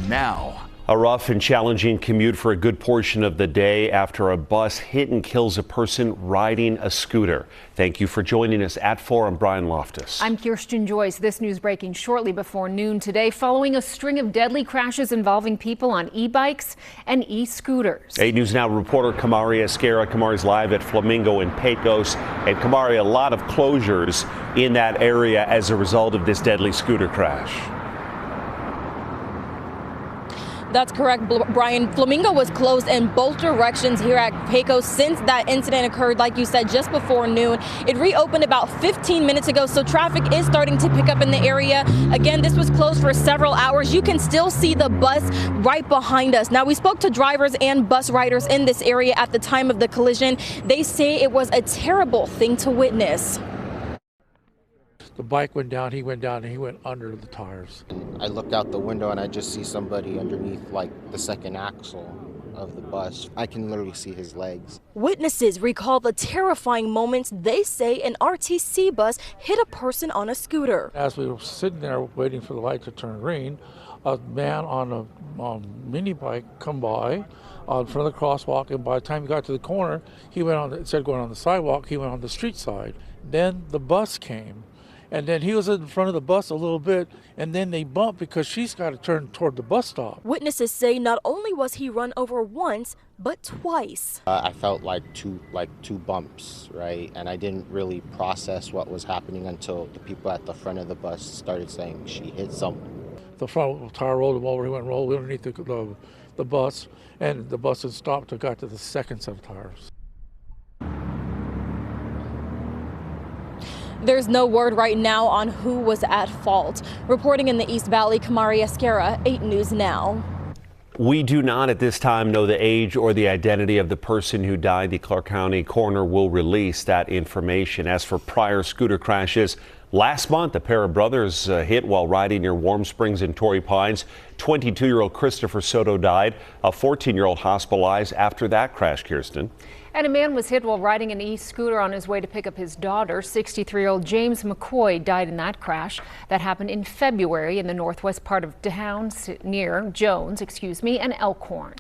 now. A rough and challenging commute for a good portion of the day after a bus hit and kills a person riding a scooter. Thank you for joining us at 4. I'm Brian Loftus. I'm Kirsten Joyce. This news breaking shortly before noon today following a string of deadly crashes involving people on e-bikes and e-scooters. 8 News Now reporter Kamari Esquera. Kamari's live at Flamingo in Pecos. And Kamari, a lot of closures in that area as a result of this deadly scooter crash. That's correct, Brian. Flamingo was closed in both directions here at Pecos since that incident occurred, like you said, just before noon. It reopened about 15 minutes ago, so traffic is starting to pick up in the area. Again, this was closed for several hours. You can still see the bus right behind us. Now, we spoke to drivers and bus riders in this area at the time of the collision. They say it was a terrible thing to witness. The bike went down, he went down, and he went under the tires. I look out the window and I just see somebody underneath like the second axle of the bus. I can literally see his legs. Witnesses recall the terrifying moments. They say an RTC bus hit a person on a scooter. As we were sitting there waiting for the light to turn green, a man on a mini bike come by in front of the crosswalk, and by the time he got to the corner, he went on, instead of going on the sidewalk, he went on the street side. Then the bus came. And then he was in front of the bus a little bit, and then they bumped because she's got to turn toward the bus stop. Witnesses say not only was he run over once, but twice. I felt like two bumps, right? And I didn't really process what was happening until the people at the front of the bus started saying she hit someone. The front tire rolled him over. He went rolled underneath the bus, and the bus had stopped and got to the second set of tires. There's no word right now on who was at fault. Reporting in the East Valley, Kamari Esquera, 8 News Now. We do not at this time know the age or the identity of the person who died. The Clark County coroner will release that information. As for prior scooter crashes, last month a pair of brothers hit while riding near Warm Springs in Torrey Pines. 22-year-old Christopher Soto died. A 14-year-old hospitalized after that crash, Kirsten. And a man was hit while riding an e-scooter on his way to pick up his daughter. 63-year-old James McCoy died in that crash. That happened in February in the northwest part of town near Jones, and Elkhorn.